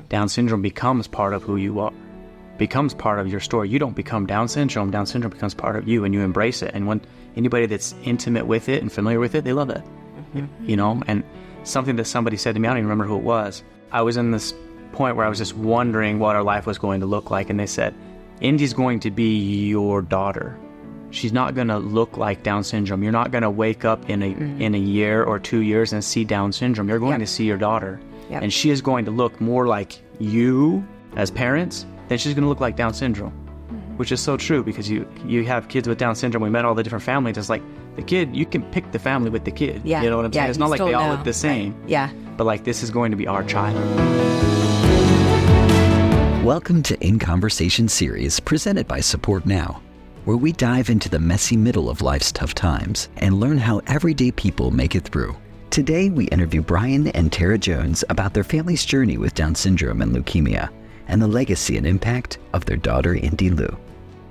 Down syndrome becomes part of who you are, becomes part of your story. You don't become Down syndrome. Down syndrome becomes part of you, and you embrace it. And when anybody that's intimate with it and familiar with it, they love it. You know, and something that somebody said to me, I don't even remember who it was. I was in this point where I was just wondering what our life was going to look like. And they said, Indy's going to be your daughter. She's not going to look like Down syndrome. You're not going to wake up in a year or 2 years and see Down syndrome. You're going to see your daughter. And she is going to look more like you as parents than she's going to look like Down syndrome, which is so true, because you have kids with Down syndrome. We met all the different families. It's like the kid, you can pick the family with the kid. You know what I'm saying? It's not like they all look the same. But like, this is going to be our child. Welcome to In Conversation series presented by Support Now, where we dive into the messy middle of life's tough times and learn how everyday people make it through. Today, we interview Brian and Terah Jones about their family's journey with Down syndrome and leukemia, and the legacy and impact of their daughter, Indy Llew.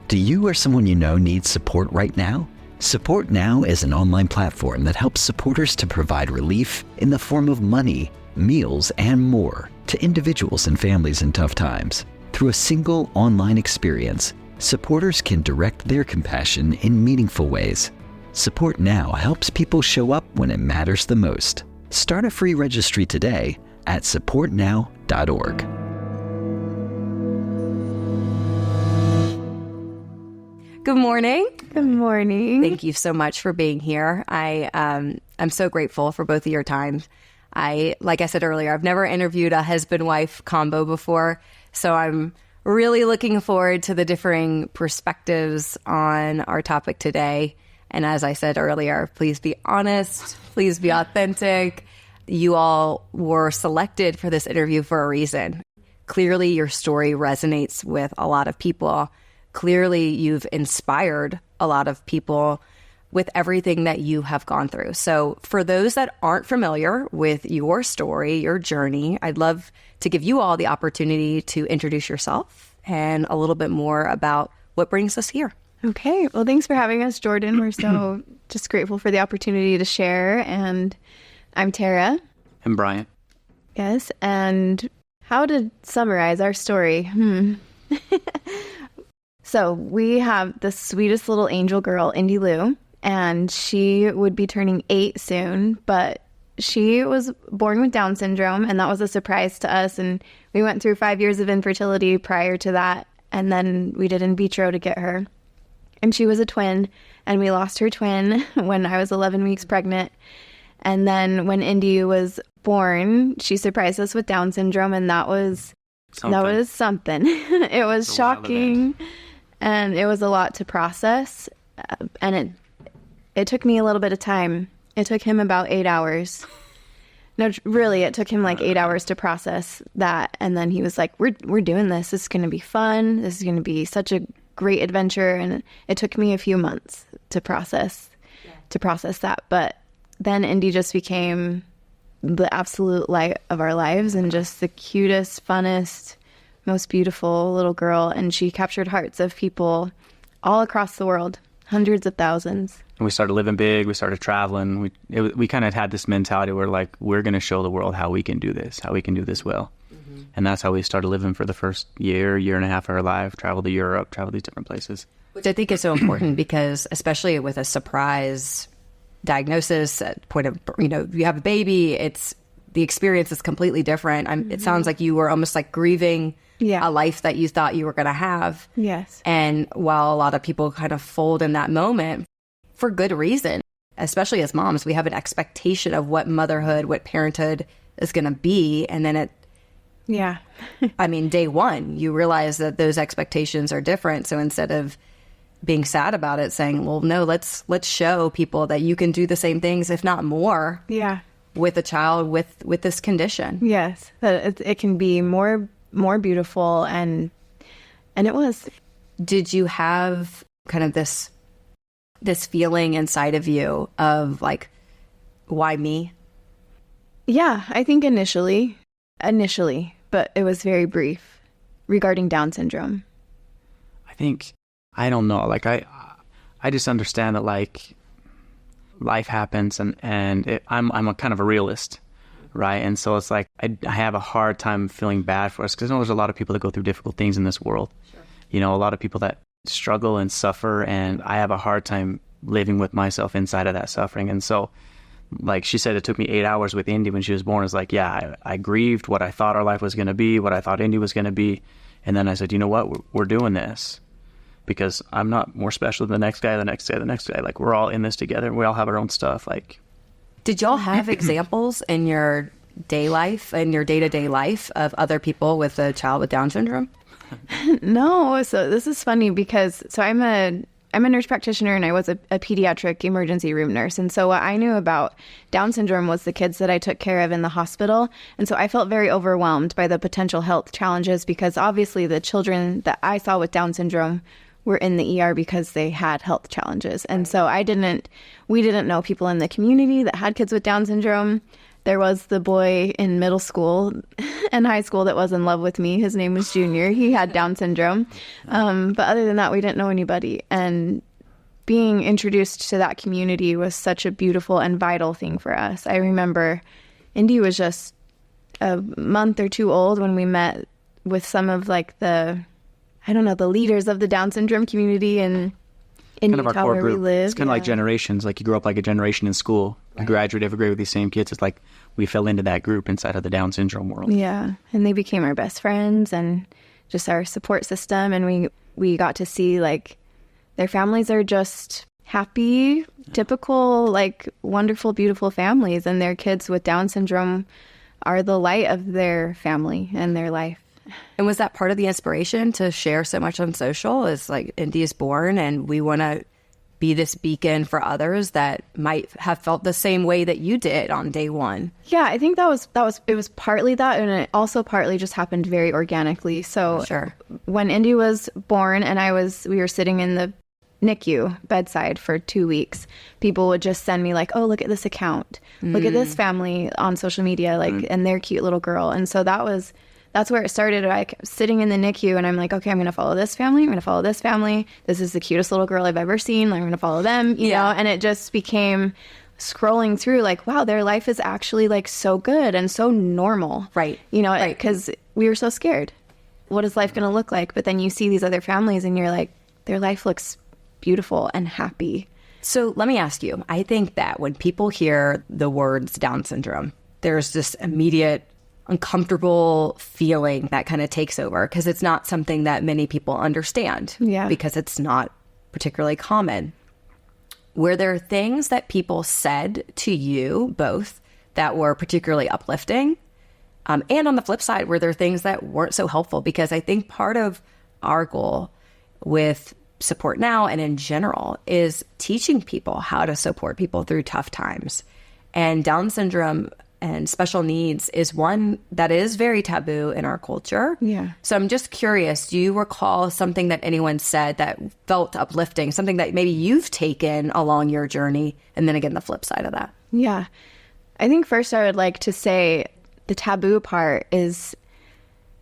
Do you or someone you know need support right now? Support Now is an online platform that helps supporters to provide relief in the form of money, meals, and more to individuals and families in tough times. Through a single online experience, supporters can direct their compassion in meaningful ways. Support Now helps people show up when it matters the most. Start a free registry today at supportnow.org. Good morning. Good morning. Thank you so much for being here. I'm so grateful for both of your times. Like I said earlier, I've never interviewed a husband-wife combo before, so I'm really looking forward to the differing perspectives on our topic today. And as I said earlier, please be honest, please be authentic. You all were selected for this interview for a reason. Clearly, your story resonates with a lot of people. Clearly, you've inspired a lot of people with everything that you have gone through. So for those that aren't familiar with your story, your journey, I'd love to give you all the opportunity to introduce yourself and a little bit more about what brings us here. Okay. Well, thanks for having us, Jordan. We're so just grateful for the opportunity to share. And I'm Terah. And Brian. Yes. And how to summarize our story? So we have the sweetest little angel girl, Indy Llew, and she would be turning 8 soon, but she was born with Down syndrome, and that was a surprise to us. And we went through 5 years of infertility prior to that, and then we did in vitro to get her. And she was a twin, and we lost her twin when I was 11 weeks pregnant. And then when Indy was born, she surprised us with Down syndrome, and that was something. It was shocking, and it was a lot to process. And it took me a little bit of time. It took him about 8 hours. No, really, it took him like 8 hours to process that. And then he was like, we're doing this. This is going to be fun. This is going to be such a great adventure. And it took me a few months to process that. But then Indy just became the absolute light of our lives and just the cutest, funnest, most beautiful little girl. And she captured hearts of people all across the world, hundreds of thousands. And we started living big. We started traveling. We kind of had this mentality where like, we're going to show the world how we can do this well. Mm-hmm. And that's how we started living for the first year and a half of our life, travel to Europe, travel these different places. Which I think is so important because especially with a surprise diagnosis at point of, you have a baby, the experience is completely different. It sounds like you were almost like grieving a life that you thought you were going to have. Yes. And while a lot of people kind of fold in that moment for good reason, especially as moms, we have an expectation of what motherhood, what parenthood is going to be. And then day one, you realize that those expectations are different. So instead of being sad about it, saying, well, no, let's show people that you can do the same things, if not more, with a child with this condition. Yes, that it can be more beautiful, and it was. Did you have kind of this feeling inside of you of like, why me? Yeah, I think initially, but it was very brief regarding Down syndrome. I don't know. Like I just understand that like life happens, and I'm a kind of a realist. right? And so it's like I have a hard time feeling bad for us because I know there's a lot of people that go through difficult things in this world. Sure. You know, a lot of people that struggle and suffer, and I have a hard time living with myself inside of that suffering. And so, like she said, it took me 8 hours with Indy when she was born. It's like, yeah, I grieved what I thought our life was going to be, what I thought Indy was going to be. And then I said, you know what, we're doing this because I'm not more special than the next guy, the next guy, the next guy. Like, we're all in this together, and we all have our own stuff. Like, did y'all have examples in your day life, in your day-to-day life, of other people with a child with Down syndrome? No. So this is funny because I'm a nurse practitioner, and I was a pediatric emergency room nurse. And so what I knew about Down syndrome was the kids that I took care of in the hospital. And so I felt very overwhelmed by the potential health challenges because obviously the children that I saw with Down syndrome were in the ER because they had health challenges. And so we didn't know people in the community that had kids with Down syndrome. There was the boy in middle school and high school that was in love with me. His name was Junior. He had Down syndrome. But other than that, we didn't know anybody. And being introduced to that community was such a beautiful and vital thing for us. I remember Indy was just a month or two old when we met with some of like the leaders of the Down syndrome community in Utah where we live. It's kind of like generations. Like you grow up like a generation in school. You graduate every grade with these same kids. It's like we fell into that group inside of the Down syndrome world. Yeah. And they became our best friends and just our support system. And we got to see like their families are just happy, typical, like wonderful, beautiful families. And their kids with Down syndrome are the light of their family and their life. And was that part of the inspiration to share so much on social? Is like Indy is born and we want to be this beacon for others that might have felt the same way that you did on day one? Yeah, I think it was partly that, and it also partly just happened very organically. So sure. When Indy was born and we were sitting in the NICU bedside for 2 weeks, people would just send me like, oh, look at this account, look at this family on social media, like, and their cute little girl. And so that's where it started. Like sitting in the NICU and I'm like, okay, I'm going to follow this family. I'm going to follow this family. This is the cutest little girl I've ever seen. I'm going to follow them, you know? And it just became scrolling through like, wow, their life is actually like so good and so normal. Right. You know, because we were so scared. What is life going to look like? But then you see these other families and you're like, their life looks beautiful and happy. So let me ask you, I think that when people hear the words Down syndrome, there's this immediate uncomfortable feeling that kind of takes over because it's not something that many people understand because it's not particularly common. Were there things that people said to you both that were particularly uplifting? And on the flip side, were there things that weren't so helpful? Because I think part of our goal with Support Now and in general is teaching people how to support people through tough times. And Down syndrome and special needs is one that is very taboo in our culture. Yeah. So I'm just curious, do you recall something that anyone said that felt uplifting, something that maybe you've taken along your journey? And then again, the flip side of that. Yeah. I think first I would like to say the taboo part is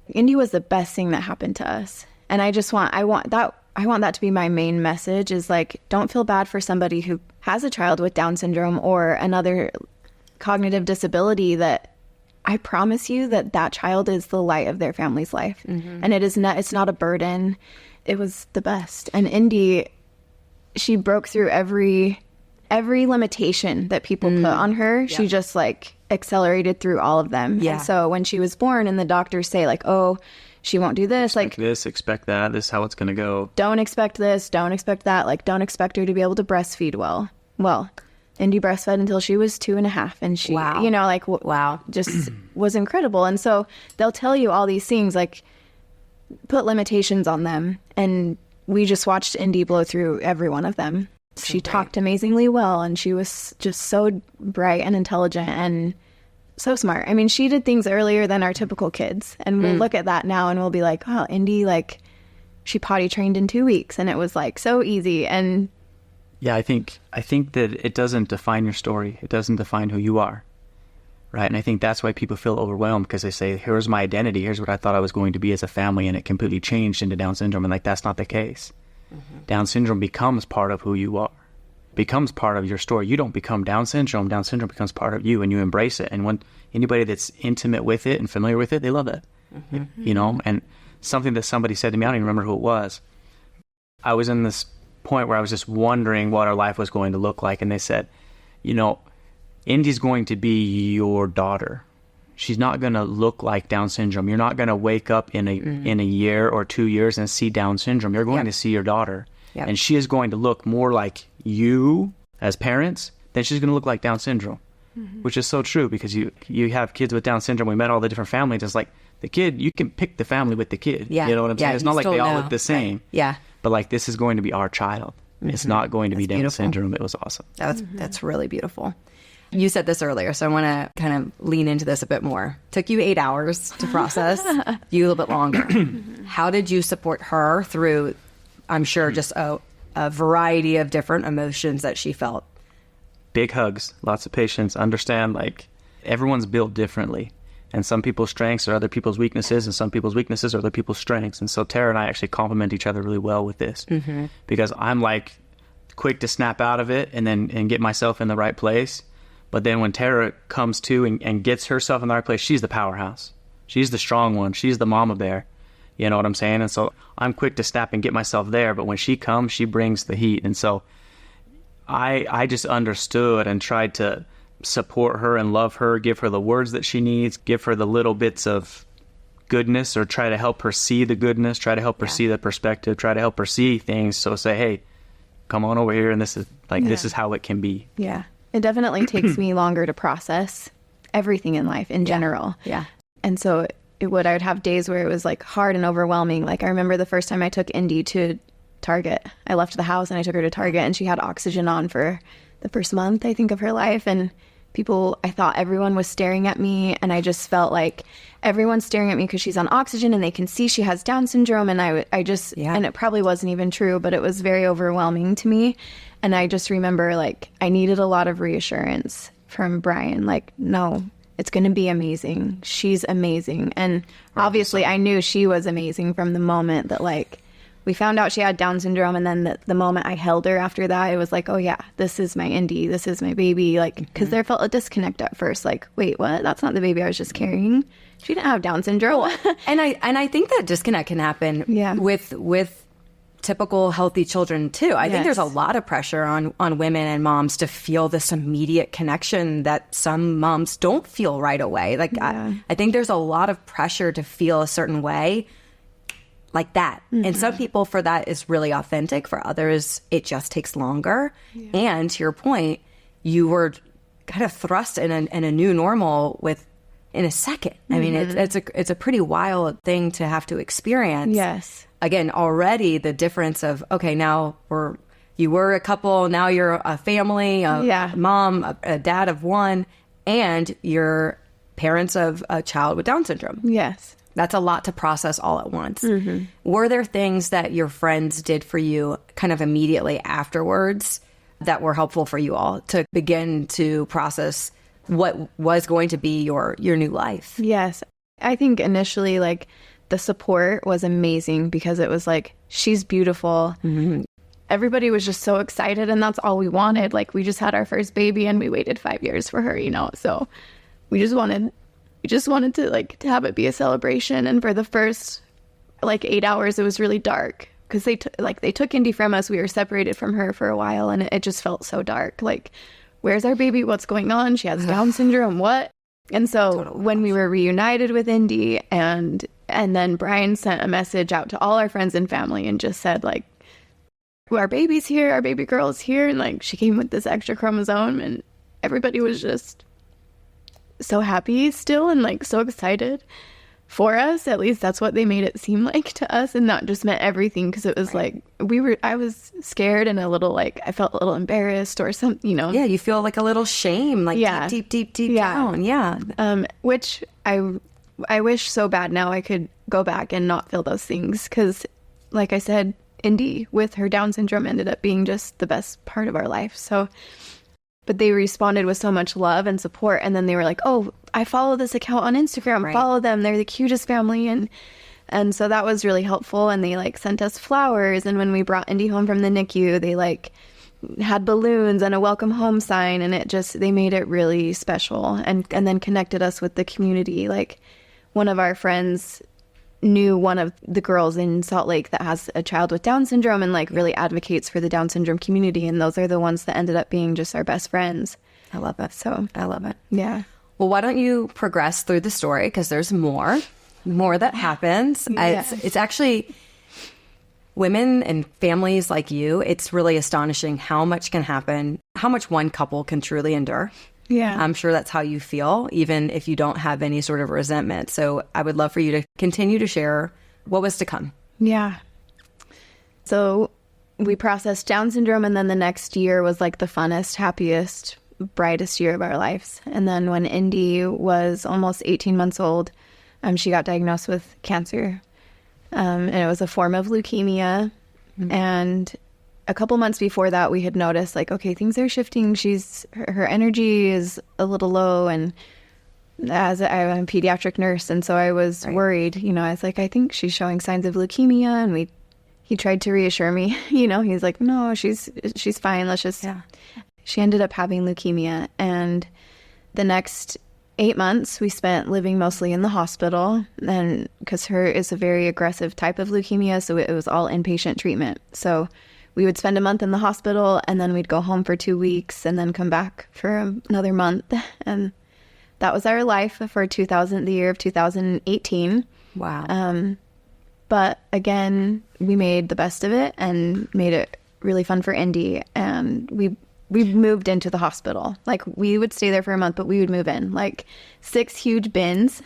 Indy was the best thing that happened to us. And I want that to be my main message is like, don't feel bad for somebody who has a child with Down syndrome or another cognitive disability. That I promise you that child is the light of their family's life. Mm-hmm. And it's not a burden. It was the best. And Indy, she broke through every limitation that people put on her. Yeah. She just like accelerated through all of them. Yeah. And so when she was born and the doctors say like, oh, she won't do this. Expect this, expect that. This is how it's going to go. Don't expect this. Don't expect that. Like, don't expect her to be able to breastfeed well. Well, Indy breastfed until she was 2.5. And she, you know, like, wow, just was incredible. And so they'll tell you all these things, like, put limitations on them. And we just watched Indy blow through every one of them. So she talked amazingly well. And she was just so bright and intelligent and so smart. I mean, she did things earlier than our typical kids. And we'll look at that now and we'll be like, oh, Indy, like, she potty trained in 2 weeks. And it was, like, so easy. And yeah, I think that it doesn't define your story. It doesn't define who you are, right? And I think that's why people feel overwhelmed, because they say, here's my identity. Here's what I thought I was going to be as a family. And it completely changed into Down syndrome. And, like, that's not the case. Mm-hmm. Down syndrome becomes part of who you are. becomes part of your story. You don't become Down syndrome. Down syndrome becomes part of you, and you embrace it. And when anybody that's intimate with it and familiar with it, they love it. You know, and something that somebody said to me, I don't even remember who it was. I was in this point where I was just wondering what our life was going to look like. And they said, you know, Indy's going to be your daughter. She's not going to look like Down syndrome. You're not going to wake up in a year or 2 years and see Down syndrome. You're going to see your daughter. Yep. And she is going to look more like you as parents than she's going to look like Down syndrome, which is so true, because you have kids with Down syndrome. We met all the different families. It's like the kid, you can pick the family with the kid. Yeah. You know what I'm saying? It's not like they all look the same. Right. Yeah. But like, this is going to be our child. It's not going to be Down syndrome. It was awesome. That's really beautiful. You said this earlier, so I want to kind of lean into this a bit more. Took you 8 hours to process, you a little bit longer. How did you support her through, I'm sure, just a variety of different emotions that she felt? Big hugs, lots of patience, understand like everyone's built differently. And some people's strengths are other people's weaknesses, and some people's weaknesses are other people's strengths. And so Terah and I actually complement each other really well with this, because I'm like quick to snap out of it and get myself in the right place. But then when Terah comes to and gets herself in the right place, she's the powerhouse. She's the strong one. She's the mama bear. You know what I'm saying? And so I'm quick to snap and get myself there. But when she comes, she brings the heat. And so I just understood and tried to support her and love her, give her the words that she needs, give her the little bits of goodness, or try to help her see the goodness, try to help her see the perspective, try to help her see things. So say, hey, come on over here, and this is this is how it can be. Yeah. It definitely takes me longer to process everything in life in general. Yeah. And so I would have days where it was like hard and overwhelming. Like I remember the first time I took Indy to Target. I left the house and I took her to Target, and she had oxygen on for the first month, I think, of her life. And I thought everyone was staring at me, and I just felt like everyone's staring at me because she's on oxygen and they can see she has Down syndrome. And I just, and it probably wasn't even true, but it was very overwhelming to me. And I just remember like I needed a lot of reassurance from Brian, like, no, it's going to be amazing. She's amazing. And obviously I knew she was amazing from the moment that like we found out she had Down syndrome. And then the moment I held her after that, it was like, oh yeah, this is my Indy. This is my baby. Like, because there felt a disconnect at first. Like, wait, what? That's not the baby I was just carrying. She didn't have Down syndrome. and I think that disconnect can happen with typical healthy children too. I think there's a lot of pressure on women and moms to feel this immediate connection that some moms don't feel right away. Like I think there's a lot of pressure to feel a certain way like that. And some people, for that, is really authentic. For others, it just takes longer. And to your point, you were kind of thrust in a new normal in a second. I mean, it's a pretty wild thing to have to experience. Yes. Again, already the difference of, okay, now you were a couple, now you're a family, a mom, a dad of one, and you're parents of a child with Down syndrome. Yes. That's a lot to process all at once. Were there things that your friends did for you kind of immediately afterwards that were helpful for you all to begin to process what was going to be your new life? Yes. I think initially, like, the support was amazing because it was like, she's beautiful. Everybody was just so excited, and that's all we wanted. Like, we just had our first baby and we waited 5 years for her, so we just wanted to like to have it be a celebration. And for the first like 8 hours, it was really dark because they took Indy from us. We were separated from her for a while, and it just felt so dark. Like, where's our baby? What's going on? She has Down syndrome. What? And so when we were reunited with Indy, and then Brian sent a message out to all our friends and family and just said, like, our baby's here, our baby girl is here. And like, she came with this extra chromosome, and everybody was just so happy still and like so excited for us. At least that's what they made it seem like to us. And that just meant everything, because it was like I was scared and a little like I felt a little embarrassed or something, Yeah, you feel like a little shame, like deep down. Yeah. Which I wish so bad now I could go back and not feel those things, because like I said, Indy with her Down syndrome ended up being just the best part of our life. So, but they responded with so much love and support. And then they were like, oh, I follow this account on Instagram. Follow them. They're the cutest family. And so that was really helpful. And they like sent us flowers. And when we brought Indy home from the NICU, they like had balloons and a welcome home sign, and they made it really special, and then connected us with the community. Like, one of our friends knew one of the girls in Salt Lake that has a child with Down syndrome and like really advocates for the Down syndrome community, and those are the ones that ended up being just our best friends. I love it. So I love it. yeah. Well, why don't you progress through the story, because there's more that happens. Yeah. It's actually women and families like you. It's really astonishing how much can happen, how much one couple can truly endure. Yeah. I'm sure that's how you feel, even if you don't have any sort of resentment. So I would love for you to continue to share what was to come. Yeah. So we processed Down syndrome, and then the next year was like the funnest, happiest, brightest year of our lives. And then when Indy was almost 18 months old, she got diagnosed with cancer. And it was a form of leukemia. Mm-hmm. And a couple months before that, we had noticed, like, okay, things are shifting. Her energy is a little low. And I'm a pediatric nurse, and so I was worried. I was like, I think she's showing signs of leukemia. And he tried to reassure me. He's like, no, she's fine. Let's just. Yeah. She ended up having leukemia, and the next 8 months we spent living mostly in the hospital, and because her is a very aggressive type of leukemia, so it was all inpatient treatment. So we would spend a month in the hospital, and then we'd go home for 2 weeks, and then come back for another month, and that was our life for the year of 2018. Wow. But again, we made the best of it and made it really fun for Indy, and we moved into the hospital. Like, we would stay there for a month, but we would move in, like 6 huge bins.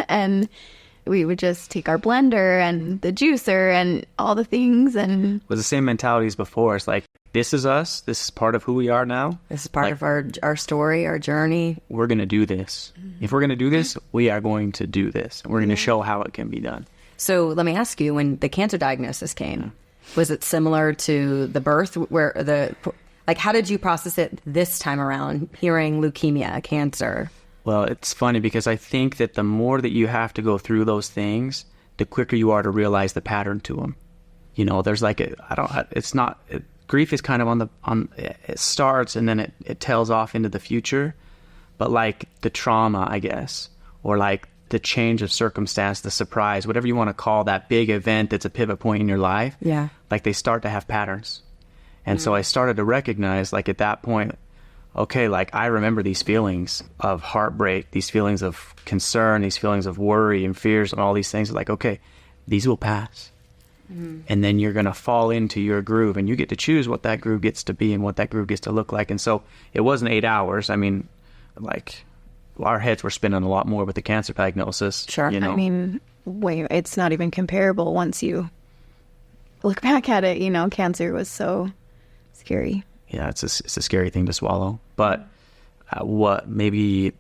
And we would just take our blender and the juicer and all the things. And it was the same mentality as before. It's like, this is us. This is part of who we are now. This is part of our story, our journey. We're going to do this. If we're going to do this, we are going to do this. We're going to show how it can be done. So let me ask you, when the cancer diagnosis came, was it similar to the birth, where how did you process it this time around, hearing leukemia, cancer? Well, it's funny because I think that the more that you have to go through those things, the quicker you are to realize the pattern to them. There's like grief is kind of it starts and then it tails off into the future, but like the trauma, I guess, or like the change of circumstance, the surprise, whatever you want to call that big event that's a pivot point in your life. Yeah. Like, they start to have patterns. And so I started to recognize, like, at that point, okay, like, I remember these feelings of heartbreak, these feelings of concern, these feelings of worry and fears and all these things. Like, okay, these will pass. And then you're going to fall into your groove, and you get to choose what that groove gets to be and what that groove gets to look like. And so it wasn't 8 hours. I mean, like, our heads were spinning a lot more with the cancer diagnosis. Sure. I mean, it's not even comparable once you look back at it. Cancer was so scary. Yeah, it's a scary thing to swallow. But maybe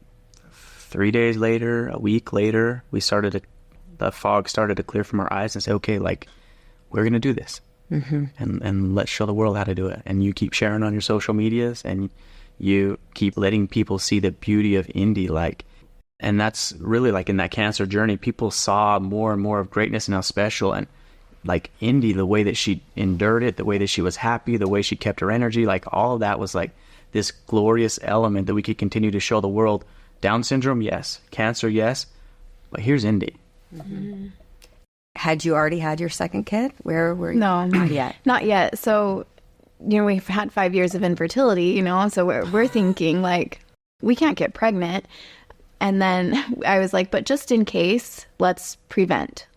3 days later, a week later, the fog started to clear from our eyes and say, okay, like, we're going to do this. And let's show the world how to do it. And you keep sharing on your social medias, and you keep letting people see the beauty of Indy. And that's really, like, in that cancer journey, people saw more and more of greatness and how special. And like Indy, the way that she endured it, the way that she was happy, the way she kept her energy, like, all of that was like this glorious element that we could continue to show the world. Down syndrome, yes. Cancer, yes. But here's Indy. Had you already had your second kid? Where were you? No, not yet. Not yet. So, we've had 5 years of infertility, so we're thinking, like, we can't get pregnant. And then I was like, but just in case, let's prevent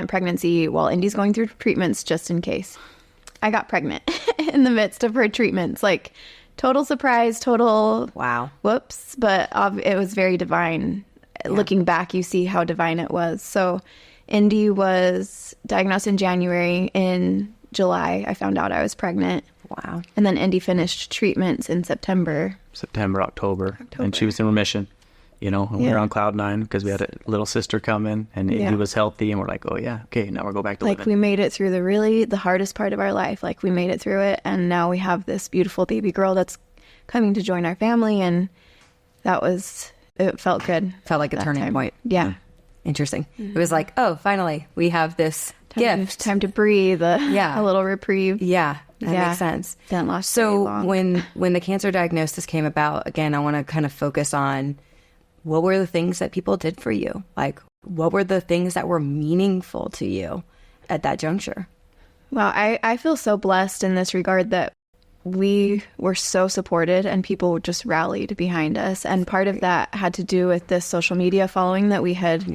pregnancy while Indy's going through treatments, just in case. I got pregnant in the midst of her treatments, like, total surprise, total wow, whoops. But it was very divine. Yeah. Looking back, you see how divine it was. So Indy was diagnosed in January. In July, I found out I was pregnant. Wow. And then Indy finished treatments in September, October. And she was in remission. We were on cloud 9 because we had a little sister come in, and he was healthy, and we're like, oh yeah, okay, now we'll go back to living. Like, we made it through the hardest part of our life. Like, we made it through it, and now we have this beautiful baby girl that's coming to join our family, and it felt good. Felt like a turning point. Yeah. Interesting. It was like, oh, finally, we have this gift. Time to breathe, a little reprieve. Yeah. That makes sense. Didn't last very So long. when the cancer diagnosis came about, again, I want to kind of focus on what were the things that people did for you? Like, what were the things that were meaningful to you at that juncture? Well, I feel so blessed in this regard that we were so supported and people just rallied behind us. And part of that had to do with this social media following that we had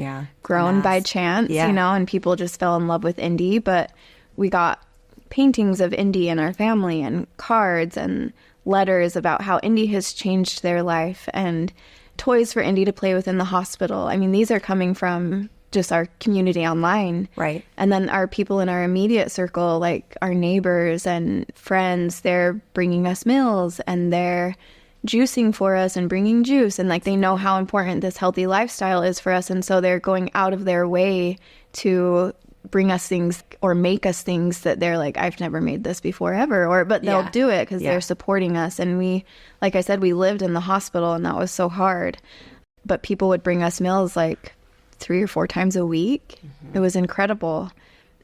grown by chance, you know, and people just fell in love with Indy. But we got paintings of Indy in our family and cards and letters about how Indy has changed their life and toys for Indy to play with in the hospital. I mean, these are coming from just our community online. Right. And then our people in our immediate circle, like our neighbors and friends, they're bringing us meals and they're juicing for us and bringing juice. And like they know how important this healthy lifestyle is for us. And so they're going out of their way to bring us things or make us things that they're like, I've never made this before ever. But they'll do it because they're supporting us. And we, like I said, we lived in the hospital and that was so hard. But people would bring us meals like 3 or 4 times a week. It was incredible.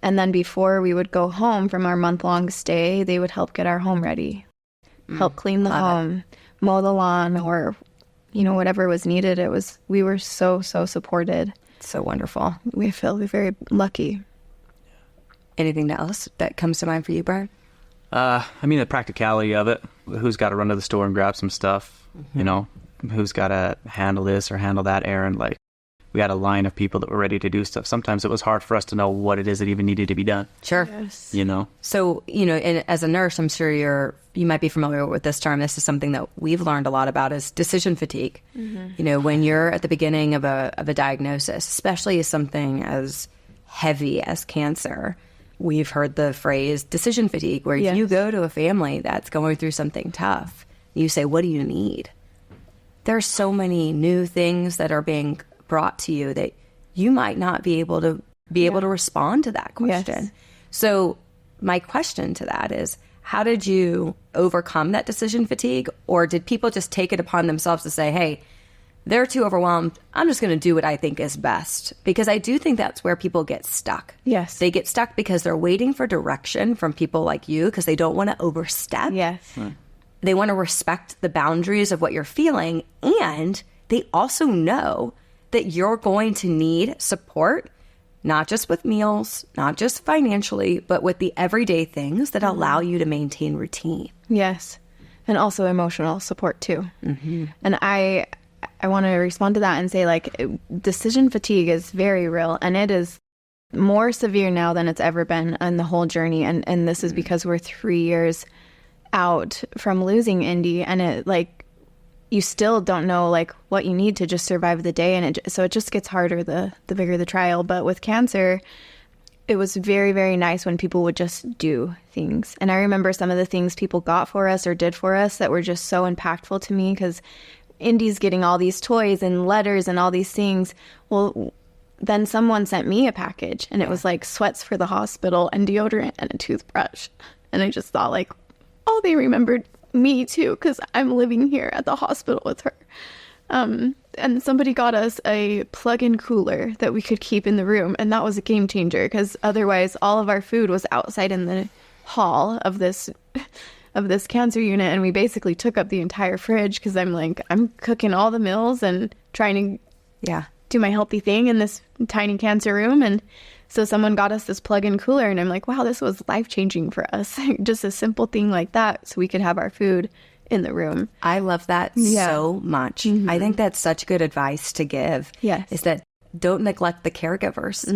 And then before we would go home from our month-long stay, they would help get our home ready, help clean the home, mow the lawn, or, you know, whatever was needed. We were so supported. So wonderful. We feel very lucky. Anything else that comes to mind for you, Brian? I mean, the practicality of it. Who's got to run to the store and grab some stuff? You know, who's got to handle this or handle that errand? Like, we had a line of people that were ready to do stuff. Sometimes it was hard for us to know what it is that even needed to be done. Sure. Yes. You know? So, you know, and as a nurse, I'm sure you might be familiar with this term. This is something that we've learned a lot about is decision fatigue. You know, when you're at the beginning of a diagnosis, especially as something as heavy as cancer, we've heard the phrase decision fatigue, where if you go to a family that's going through something tough, you say, what do you need? There's so many new things that are being brought to you that you might not be able to respond to that question. So my question to that is, how did you overcome that decision fatigue? Or did people just take it upon themselves to say, hey, they're too overwhelmed, I'm just going to do what I think is best? Because I do think that's where people get stuck. Yes. They get stuck because they're waiting for direction from people like you because they don't want to overstep. Yes. They want to respect the boundaries of what you're feeling, and they also know that you're going to need support, not just with meals, not just financially, but with the everyday things that allow you to maintain routine. Yes. And also emotional support too. And I want to respond to that and say, like, decision fatigue is very real, and it is more severe now than it's ever been in the whole journey. And this is because we're 3 years out from losing Indy, and it, like, you still don't know like what you need to just survive the day. And so it just gets harder the bigger the trial. But with cancer, it was very, very nice when people would just do things. And I remember some of the things people got for us or did for us that were just so impactful to me, because Indy's getting all these toys and letters and all these things. Well, then someone sent me a package and it was like sweats for the hospital and deodorant and a toothbrush. And I just thought like, oh, they remembered me too, because I'm living here at the hospital with her. And somebody got us a plug-in cooler that we could keep in the room, and that was a game changer, because otherwise all of our food was outside in the hall of this cancer unit, and we basically took up the entire fridge, because I'm cooking all the meals and trying to do my healthy thing in this tiny cancer room. And so someone got us this plug-in cooler, and I'm like, wow, this was life-changing for us. Just a simple thing like that, so we could have our food in the room. I love that so much. I think that's such good advice to give. Yes. Is that don't neglect the caregivers.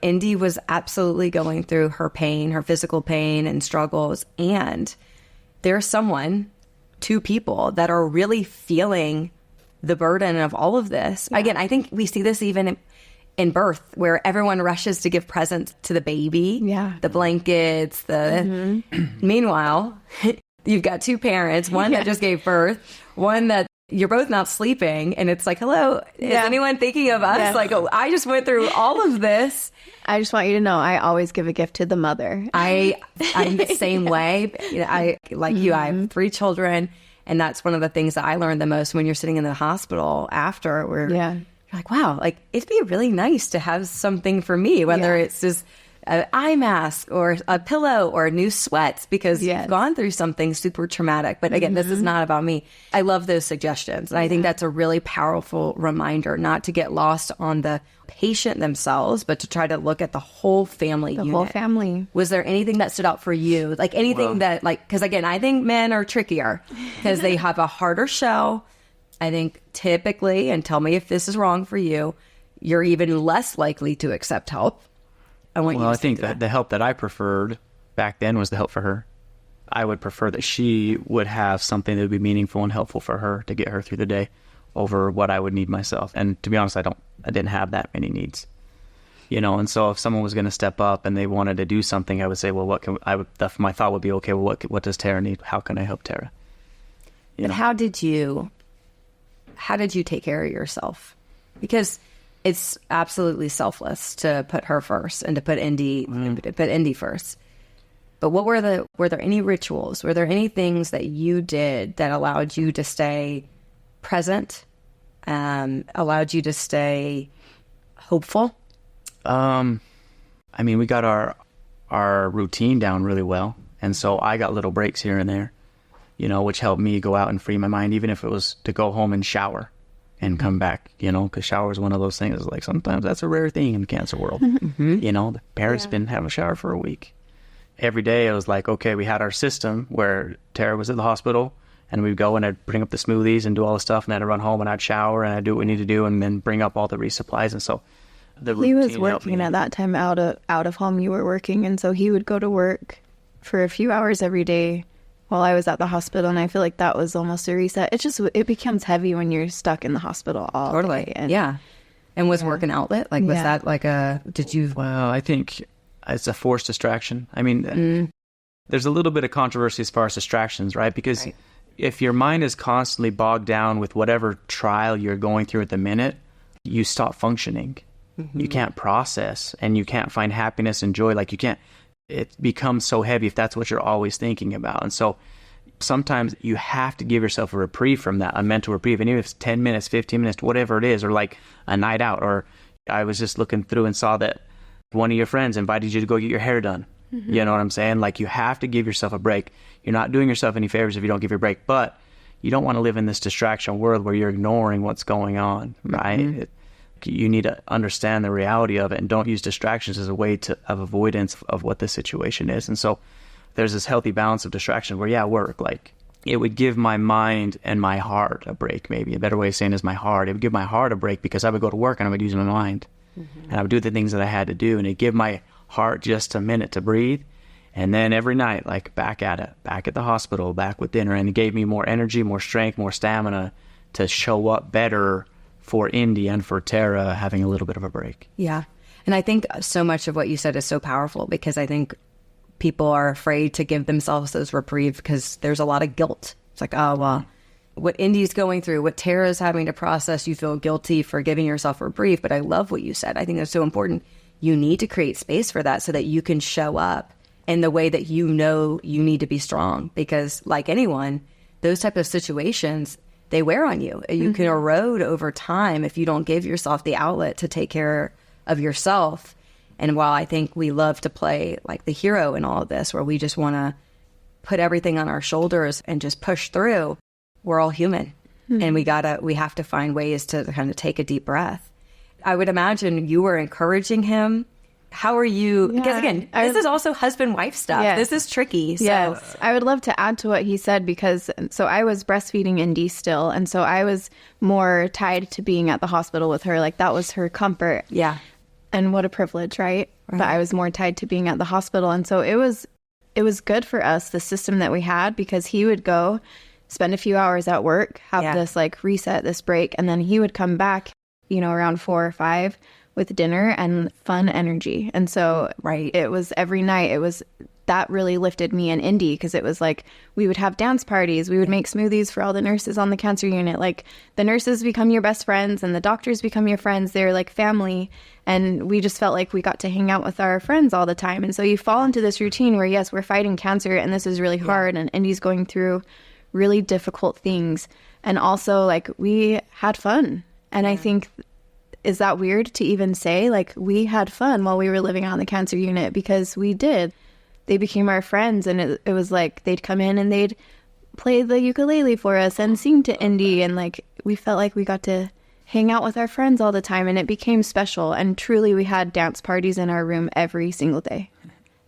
Indy was absolutely going through her pain, her physical pain and struggles. And there's 2 people that are really feeling the burden of all of this. Again, I think we see this even in birth, where everyone rushes to give presents to the baby, the blankets, meanwhile, you've got 2 parents, one that just gave birth, one that you're both not sleeping, and it's like, hello, is anyone thinking of us? Like, oh, I just went through all of this. I just want you to know, I always give a gift to the mother. I'm the same way. I like you, I have 3 children, and that's one of the things that I learned the most when you're sitting in the hospital after, where you're like, wow, like it'd be really nice to have something for me, whether it's just an eye mask or a pillow or new sweats because you've gone through something super traumatic. But again, this is not about me. I love those suggestions. And I think that's a really powerful reminder not to get lost on the patient themselves, but to try to look at the whole family unit. The whole family. Was there anything that stood out for you? Like anything that, like, because again, I think men are trickier because they have a harder shell. I think typically, and tell me if this is wrong for you, you're even less likely to accept help. I think that the help that I preferred back then was the help for her. I would prefer that she would have something that would be meaningful and helpful for her to get her through the day over what I would need myself. And to be honest, I didn't have that many needs, and so if someone was going to step up and they wanted to do something, I would say, well, my thought would be, okay, well, what does Terah need? How can I help Terah? But how did you take care of yourself? Because it's absolutely selfless to put her first and to put Indy first. But were there any rituals? Were there any things that you did that allowed you to stay present, allowed you to stay hopeful? We got our routine down really well. And so I got little breaks here and there, which helped me go out and free my mind, even if it was to go home and shower and come back, because shower is one of those things. Like sometimes that's a rare thing in the cancer world. The parents been having a shower for a week. Every day it was like, okay, we had our system where Terah was at the hospital and we'd go and I'd bring up the smoothies and do all the stuff, and then I'd run home and I'd shower and I'd do what we need to do and then bring up all the resupplies. And so he was working at that time out of home. You were working, and so he would go to work for a few hours every day while I was at the hospital, and I feel like that was almost a reset. It becomes heavy when you're stuck in the hospital all day. And was work an outlet? Like, was that like Well, I think it's a forced distraction. There's a little bit of controversy as far as distractions, right? Because if your mind is constantly bogged down with whatever trial you're going through at the minute, you stop functioning. You can't process and you can't find happiness and joy. It becomes so heavy if that's what you're always thinking about. And so sometimes you have to give yourself a reprieve from that, a mental reprieve. And even if it's 10 minutes, 15 minutes, whatever it is, or like a night out, or I was just looking through and saw that one of your friends invited you to go get your hair done. You know what I'm saying? Like, you have to give yourself a break. You're not doing yourself any favors if you don't give your break, but you don't want to live in this distraction world where you're ignoring what's going on, right? You need to understand the reality of it and don't use distractions as a way of avoidance of what the situation is. And so there's this healthy balance of distraction where, work, like, it would give my mind and my heart a break. Maybe a better way of saying is my heart. It would give my heart a break because I would go to work and I would use my mind and I would do the things that I had to do, and it'd give my heart just a minute to breathe. And then every night, like, back at it, back at the hospital, back with dinner, and it gave me more energy, more strength, more stamina to show up better for Indy and for Terah, having a little bit of a break. Yeah. And I think so much of what you said is so powerful, because I think people are afraid to give themselves those reprieve because there's a lot of guilt. It's like, oh, well, what Indy's going through, what Terah's having to process, you feel guilty for giving yourself a reprieve. But I love what you said. I think that's so important. You need to create space for that so that you can show up in the way that you need to be strong. Because like anyone, those type of situations, they wear on you. You can erode over time if you don't give yourself the outlet to take care of yourself. And while I think we love to play like the hero in all of this, where we just want to put everything on our shoulders and just push through, we're all human. And we have to find ways to kind of take a deep breath. I would imagine you were encouraging him. How are you? Because again, this is also husband-wife stuff. Yes. This is tricky. So. Yes. I would love to add to what he said, because so I was breastfeeding Indy still. And so I was more tied to being at the hospital with her. Like, that was her comfort. Yeah. And what a privilege, right? But I was more tied to being at the hospital. And so it was good for us, the system that we had, because he would go spend a few hours at work, have this like reset, this break. And then he would come back, around 4 or 5 with dinner and fun energy. And so it was every night. That really lifted me and Indy, because it was like we would have dance parties. We would make smoothies for all the nurses on the cancer unit. Like, the nurses become your best friends and the doctors become your friends. They're like family. And we just felt like we got to hang out with our friends all the time. And so you fall into this routine where, yes, we're fighting cancer and this is really hard. And Indy's going through really difficult things. And also, like, we had fun. And I think is that weird to even say? Like, we had fun while we were living on the cancer unit, because we did. They became our friends, and it was like they'd come in and they'd play the ukulele for us and sing to Indy, and like we felt like we got to hang out with our friends all the time, and it became special. And truly, we had dance parties in our room every single day.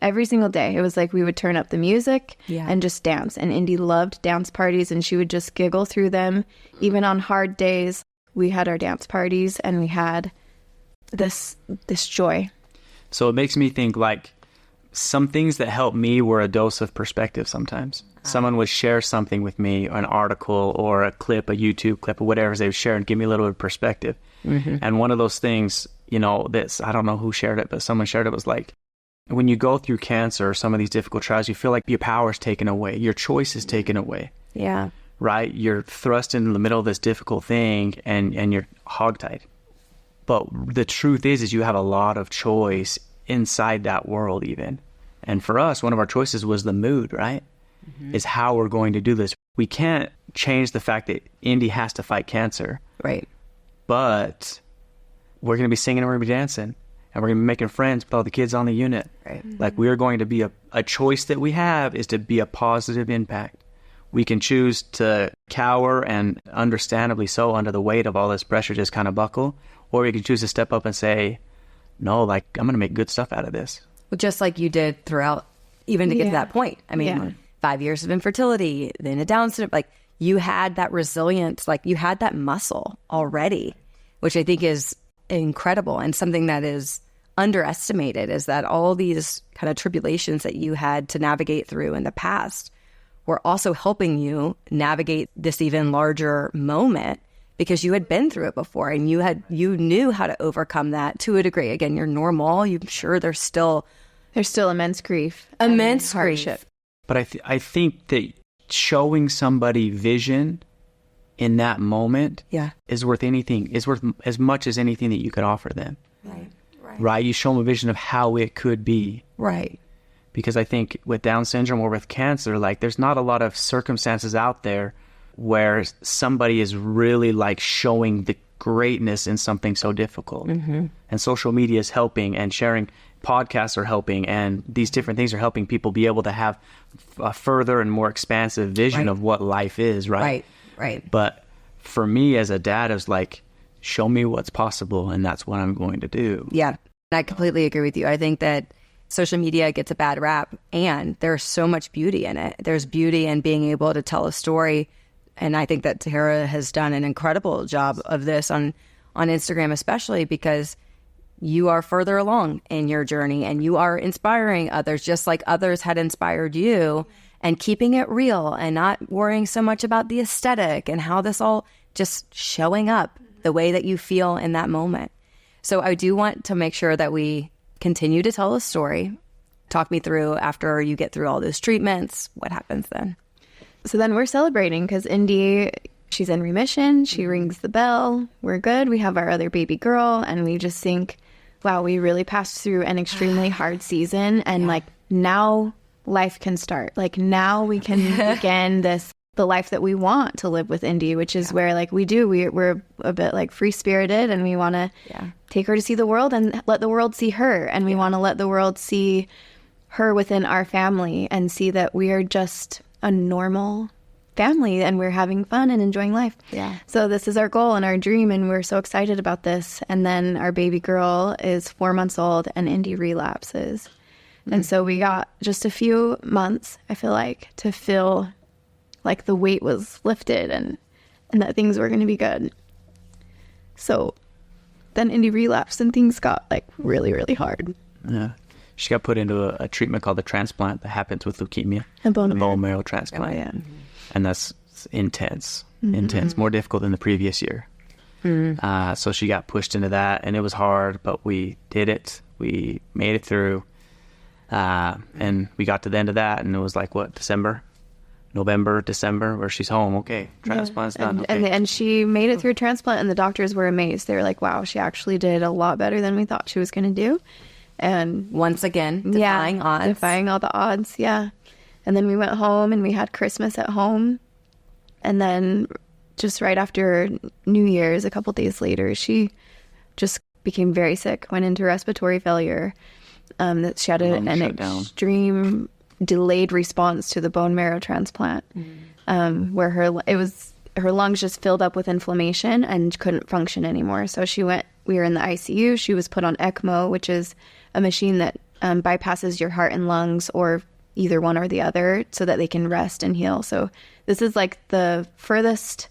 Every single day. It was like we would turn up the music and just dance. And Indy loved dance parties, and she would just giggle through them. Even on hard days, we had our dance parties, and we had this joy. So it makes me think, like, some things that helped me were a dose of perspective sometimes. Someone would share something with me, an article or a clip, a YouTube clip or whatever they would share, and give me a little bit of perspective. And one of those things, you know, this, I don't know who shared it, but someone shared it, was like, when you go through cancer or some of these difficult trials, you feel like your power is taken away. Your choice is taken away. Yeah. Right? You're thrust into the middle of this difficult thing, and you're hogtied. But the truth is you have a lot of choice inside that world even. And for us, one of our choices was the mood, right? Is how we're going to do this. We can't change the fact that Indy has to fight cancer. Right. But we're going to be singing and we're going to be dancing. And we're going to be making friends with all the kids on the unit. Right. Like, we're going to be a choice that we have is to be a positive impact. We can choose to cower, and understandably so, under the weight of all this pressure, just kind of buckle. Or we can choose to step up and say, no, like, I'm going to make good stuff out of this. Well, just like you did throughout, even to get to that point. I mean, 5 years of infertility, then a Down syndrome. Like, you had that resilience, like you had that muscle already, which I think is incredible, and something that is underestimated is that all these kind of tribulations that you had to navigate through in the past were also helping you navigate this even larger moment, because you had been through it before, and you knew how to overcome that to a degree. Again, you're normal. I'm sure there's still immense grief, immense hardship. But I think that showing somebody vision in that moment is worth anything. Is worth as much as anything that you could offer them. Right. You show them a vision of how it could be. Right. Because I think with Down syndrome or with cancer, like, there's not a lot of circumstances out there where somebody is really like showing the greatness in something so difficult. And social media is helping, and sharing podcasts are helping, and these different things are helping people be able to have a further and more expansive vision of what life is. Right. But for me as a dad, it was like, show me what's possible, and that's what I'm going to do. Yeah. I completely agree with you. I think that social media gets a bad rap, and there's so much beauty in it. There's beauty in being able to tell a story. And I think that Terah has done an incredible job of this on Instagram, especially because you are further along in your journey, and you are inspiring others just like others had inspired you, and keeping it real and not worrying so much about the aesthetic and how this all just showing up the way that you feel in that moment. So I do want to make sure that we continue to tell a story. Talk me through, after you get through all those treatments, what happens then? So then we're celebrating, because Indy, she's in remission. She rings the bell. We're good. We have our other baby girl, and we just think, wow, we really passed through an extremely hard season, and like, now life can start. Like, now we can begin the life that we want to live with Indy, which is where, like, we're a bit like free spirited, and we want to take her to see the world and let the world see her, and we want to let the world see her within our family, and see that we are just a normal family, and we're having fun and enjoying life. So this is our goal and our dream, and we're so excited about this. And then our baby girl is 4 months old, and Indy relapses. And so we got just a few months, I feel like, to feel like the weight was lifted, and that things were going to be good. So then Indy relapsed, and things got like really, really hard. Yeah. She got put into a treatment called the transplant that happens with leukemia. A bone marrow transplant. Oh, yeah. And that's intense, more difficult than the previous year. So she got pushed into that, and it was hard, but we did it. We made it through. And we got to the end of that, and it was like, what, November, December, where she's home. Okay, transplant's done. Okay. And she made it through transplant, and the doctors were amazed. They were like, wow, she actually did a lot better than we thought she was going to do. And once again, defying odds. Defying all the odds, And then we went home, and we had Christmas at home. And then just right after New Year's, a couple days later, she just became very sick, went into respiratory failure. That she had an extreme delayed response to the bone marrow transplant, where her lungs just filled up with inflammation and couldn't function anymore. So we were in the ICU. She was put on ECMO, which is a machine that bypasses your heart and lungs, or either one or the other, so that they can rest and heal. So this is like the furthest,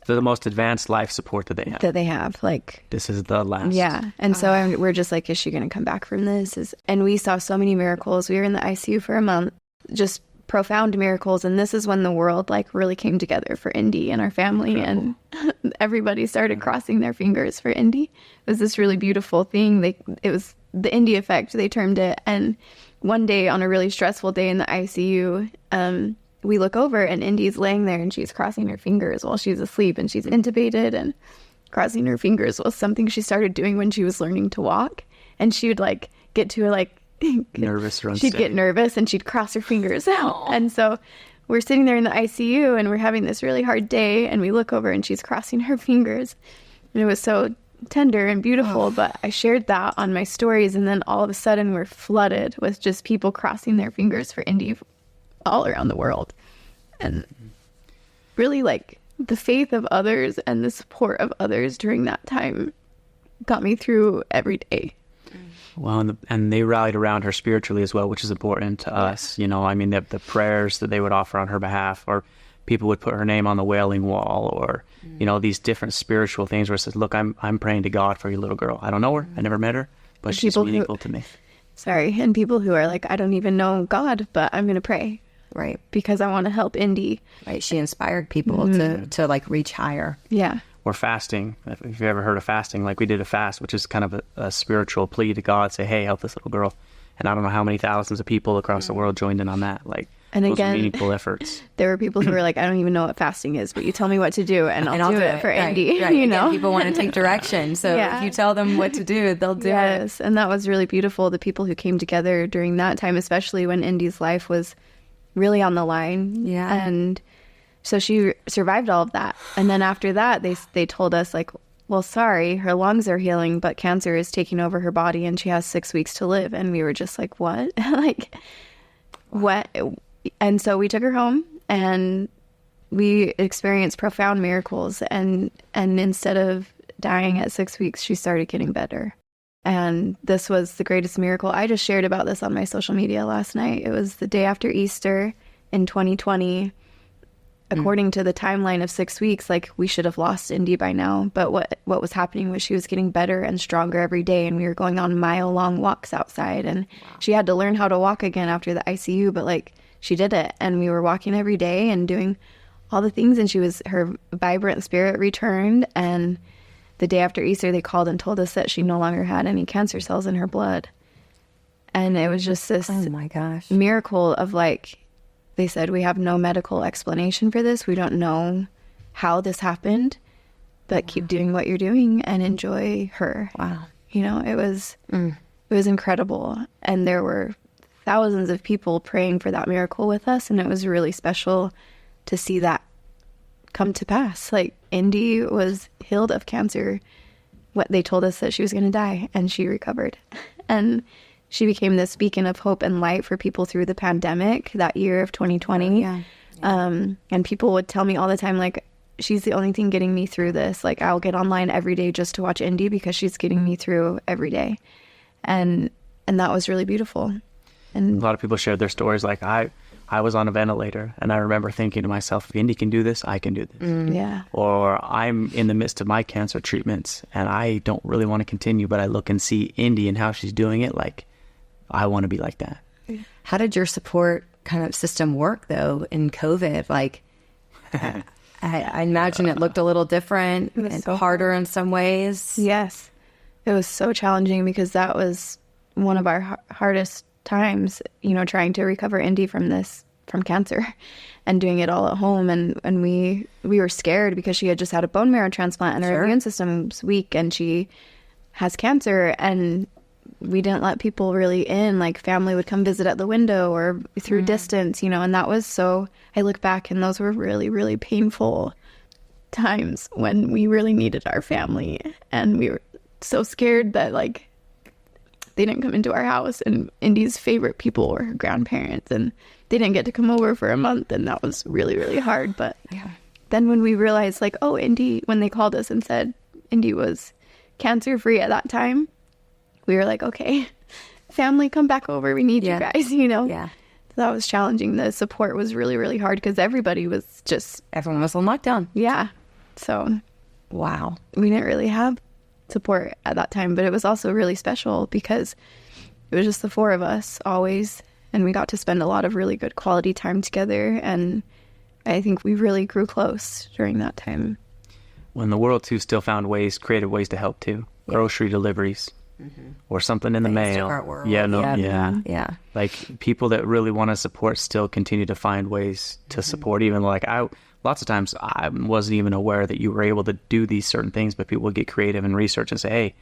the most advanced life support that they have. Like, this is the last. Yeah. And so we're just like, is she going to come back from this? And we saw so many miracles. We were in the ICU for a month, just profound miracles. And this is when the world like really came together for Indy and our family. Incredible. And everybody started crossing their fingers for Indy. It was this really beautiful thing. It was the Indy effect, they termed it. And one day, on a really stressful day in the ICU, we look over and Indy's laying there and she's crossing her fingers while she's asleep, and she's intubated, and crossing her fingers was something she started doing when she was learning to walk. And she would like get to like nervous or unsteady. She'd get nervous and she'd cross her fingers out. And so we're sitting there in the ICU and we're having this really hard day, and we look over and she's crossing her fingers. And it was so tender and beautiful. But I shared that on my stories, and then all of a sudden we're flooded with just people crossing their fingers for Indy all around the world. And really, like, the faith of others and the support of others during that time got me through every day. Well, and they rallied around her spiritually as well, which is important to us. You know, I mean, the prayers that they would offer on her behalf, or people would put her name on the wailing wall, or, you know, these different spiritual things where it says, look, I'm praying to God for your little girl. I don't know her. I never met her, but she's meaningful to me. Sorry. And people who are like, I don't even know God, but I'm going to pray. Right. Because I want to help Indy. Right. She inspired people to like reach higher. Yeah. Or fasting. If you've ever heard of fasting, like we did a fast, which is kind of a spiritual plea to God, say, hey, help this little girl. And I don't know how many thousands of people across the world joined in on that. Like, and those again, are meaningful efforts. There were people who were like, I don't even know what fasting is, but you tell me what to do and I'll do it for Indy. Right. You know, Again, people want to take direction. So if you tell them what to do, they'll do it. Yes. And that was really beautiful. The people who came together during that time, especially when Indy's life was really on the line. Yeah. And so she survived all of that. And then after that, they told us, like, well, sorry, her lungs are healing, but cancer is taking over her body and she has 6 weeks to live. And we were just like, what? Like, what? And so we took her home and we experienced profound miracles. And instead of dying at 6 weeks, she started getting better. And this was the greatest miracle. I just shared about this on my social media last night. It was the day after Easter in 2020. According to the timeline of 6 weeks, like, we should have lost Indy by now. But what was happening was she was getting better and stronger every day. And we were going on mile-long walks outside. And she had to learn how to walk again after the ICU. But, like, she did it. And we were walking every day and doing all the things. And her vibrant spirit returned. And the day after Easter, they called and told us that she no longer had any cancer cells in her blood. And it was just this miracle of, like, they said, we have no medical explanation for this. We don't know how this happened, but keep doing what you're doing and enjoy her. Wow. You know, it was incredible. And there were thousands of people praying for that miracle with us. And it was really special to see that come to pass. Like, Indy was healed of cancer. What they told us that she was going to die, and she recovered. And she became this beacon of hope and light for people through the pandemic that year of 2020. Yeah. And people would tell me all the time, like, she's the only thing getting me through this. Like, I'll get online every day just to watch Indy because she's getting me through every day. And that was really beautiful. And a lot of people shared their stories. Like, I was on a ventilator, and I remember thinking to myself, if Indy can do this, I can do this. Yeah. Or I'm in the midst of my cancer treatments, and I don't really want to continue, but I look and see Indy and how she's doing it. Like, I want to be like that. How did your support kind of system work, though, in COVID? Like, I imagine it looked a little different and harder in some ways. Yes. It was so challenging because that was one of our hardest times, you know, trying to recover Indy from cancer and doing it all at home. And we were scared because she had just had a bone marrow transplant and her immune system was weak and she has cancer, and we didn't let people really in. Like, family would come visit at the window or through distance, you know, and that was so, I look back and those were really, really painful times when we really needed our family. And so scared that like they didn't come into our house, and Indy's favorite people were her grandparents, and they didn't get to come over for a month, and that was really, really hard. But then when we realized like, oh, Indy, when they called us and said Indy was cancer free at that time, we were like, okay, family, come back over, we need you guys, you know. So that was challenging. The support was really, really hard because everybody was just, Everyone was on lockdown. So Wow. we didn't really have support at that time, but it was also really special because it was just the four of us always, and we got to spend a lot of really good quality time together, and I think we really grew close during that time. When the world too still found creative ways to help too. Grocery deliveries or something in the mail. Instacart world. Yeah. Like people that really want to support still continue to find ways to support. Even like lots of times I wasn't even aware that you were able to do these certain things, but people would get creative and research and say, hey,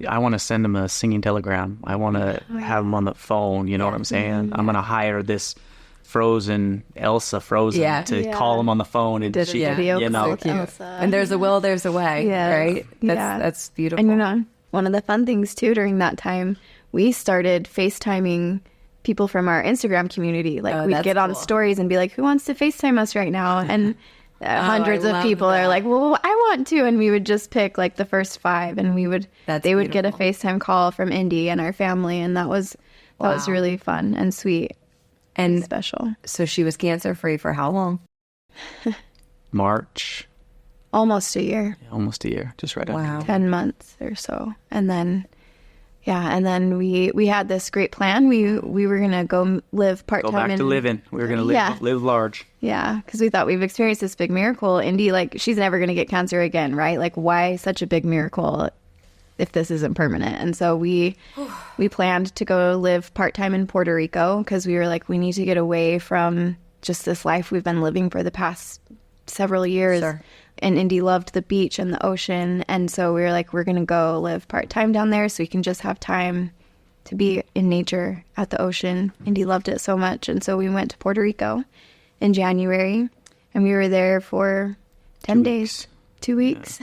I want to send them a singing telegram. I want to have them on the phone. You know what I'm saying? I'm going to hire this Elsa Frozen to call them on the phone, and Did she, a video you know, with Elsa. And there's a will, there's a way, right? That's beautiful. And you know, one of the fun things too during that time, we started FaceTiming people from our Instagram community. Like we'd get on stories and be like, who wants to FaceTime us right now? And hundreds of people are like, well, I want to. And we would just pick like the first 5, and they would get a FaceTime call from Indy and our family. And that was really fun and sweet and special. So she was cancer free for how long? March. Almost a year. Almost a year. Just right after. 10 months or so. And then we had this great plan. We were going to go live part-time. Go back to living. We were going to live large. Yeah, because we thought we've experienced this big miracle. Indy, like, she's never going to get cancer again, right? Like, why such a big miracle if this isn't permanent? And so we planned to go live part-time in Puerto Rico because we were like, we need to get away from just this life we've been living for the past several years. Sure. And Indy loved the beach and the ocean. And so we were like, we're going to go live part-time down there so we can just have time to be in nature at the ocean. Indy loved it so much. And so we went to Puerto Rico in January, and we were there for 10 days, 2 weeks.